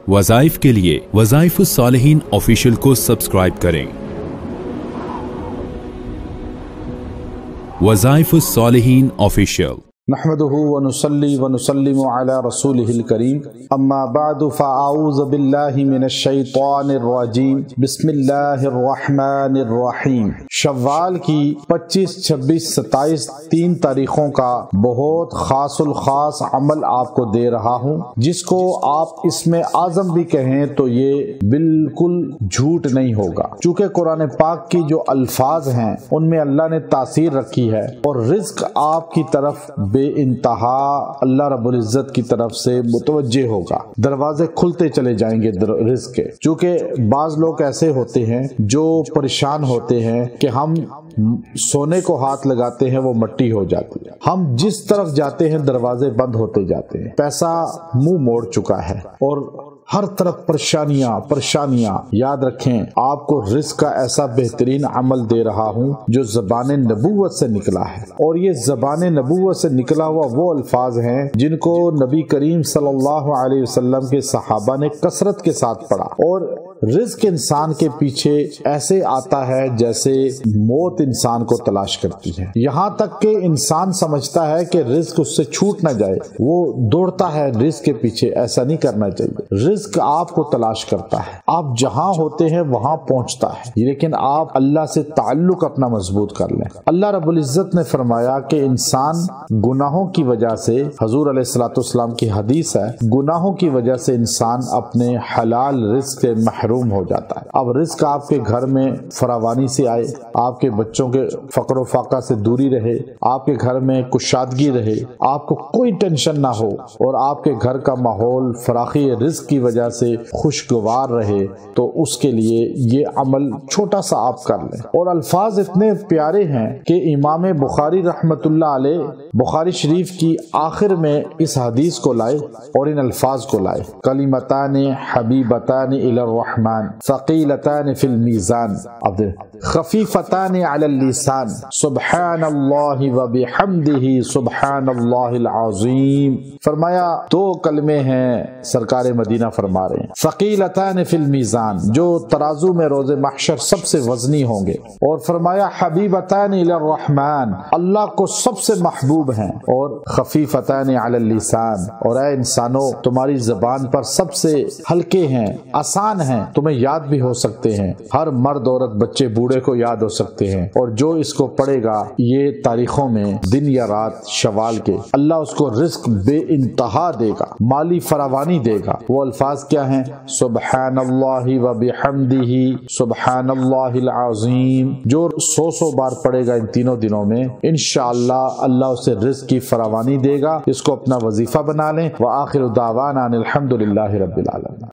वज़ाइफ के लिए वज़ाइफ सालिहीन ऑफिशियल को सब्सक्राइब करें। वज़ाइफ सालिहीन ऑफिशियल। नहमदुहु व नुसल्ली व नुसल्लिमु अला रसूलिहिल करीम, अम्मा बअदु फ़अऊज़ु बिल्लाहि मिनश शैतानिर रजीम, बिस्मिल्लाहिर रहमानिर रहीम। शव्वाल की 25, 26, 27 3 तारीखों का बहुत खासुल खास अमल आपको दे रहा हूँ, जिसको आप इसमें आज़म भी कहें तो ये बिल्कुल झूठ नहीं होगा, चूँकि कुरान पाक की जो अल्फाज हैं उनमें अल्लाह ने तासीर रखी है और रिज़्क आपकी तरफ बे इंतहा अल्लाह रब्बुल इज्जत की तरफ से मुतवज्जे होगा। दरवाजे खुलते चले जाएंगे रिज़्क के। चूँकि बाज लोग ऐसे होते हैं जो परेशान होते हैं कि हम सोने को हाथ लगाते हैं वो मट्टी हो जाती है, हम जिस तरफ जाते हैं दरवाजे बंद होते जाते हैं, पैसा मुंह मोड़ चुका है और हर तरफ परेशानियां। याद रखें, आपको रिज़्क का ऐसा बेहतरीन अमल दे रहा हूं जो ज़बान नबूवत से निकला है, और ये ज़बान नबूवत से निकला हुआ वो अल्फाज हैं जिनको नबी करीम सल्लल्लाहु अलैहि वसल्लम के सहाबा ने कसरत के साथ पढ़ा। और रिज़्क इंसान के पीछे ऐसे आता है जैसे मौत इंसान को तलाश करती है। यहाँ तक कि इंसान समझता है कि रिज़्क उससे छूट ना जाए, वो दौड़ता है रिज़्क के पीछे। ऐसा नहीं करना चाहिए। रिज़्क आपको तलाश करता है, आप जहाँ होते हैं वहाँ पहुँचता है, लेकिन आप अल्लाह से ताल्लुक अपना मजबूत कर लें। अल्लाह रब्बुल इज्जत ने फरमाया कि इंसान गुनाहों की वजह से, हुजूर अलैहिस्सलाम की हदीस है, गुनाहों की वजह से इंसान अपने हलाल रिज़्क से महरूम हो जाता है। अब रिज़्क आपके घर में फरावानी से आए, आपके बच्चों के फक्र फाका से दूरी रहे, आपके घर में कुशादगी रहे, आपको कोई टेंशन ना हो और आपके घर का माहौल फराखी रिज़्क की वजह से खुशगवार रहे, तो उसके लिए ये अमल छोटा सा आप कर लें। और अल्फाज इतने प्यारे हैं कि इमाम बुखारी रहमतुल्लाह अलैह बुखारी शरीफ की आखिर में इस हदीस को लाए और इन अल्फाज को लाए, कलिमतान हबीबतान इलर रहमान सकीलतान फिल मीज़ान खफीफतान अलल लिसान सुब्हानल्लाहि व बिहम्दिही सुब्हानल्लाहिल अज़ीम। फरमाया 2 कलमे हैं, सरकार मदीना फरमा रहे हैं, सकीलतान फिल मीज़ान, जो तराजू में रोज़े महशर सबसे वजनी होंगे, और फरमाया हबीबतान इलर रहमान, अल्लाह को सबसे महबूब हैं, और खफीफतान अलल लिसान, और ऐ इंसानों तुम्हारी ज़बान पर सबसे हल्के हैं, आसान हैं, तुम्हें याद भी हो सकते हैं, हर मर्द औरत बच्चे बूढ़े को याद हो सकते हैं। और जो इसको पढ़ेगा ये तारीखों में दिन या रात शवाल के, अल्लाह उसको रिज़्क बे इंतहा देगा, माली फरावानी देगा। वो अल्फाज क्या हैं? सुब्हानल्लाहि व बिहम्दिही सुब्हानल्लाहिल अज़ीम। जो 100 बार पढ़ेगा इन तीनों दिनों में, इंशाअल्लाह अल्लाह उसे रिज़्क की फरावानी देगा। इसको अपना वजीफा बना लें। व आखिरु दावाना अनिल हम्दुलिल्लाहि रब्बिल आलमीन।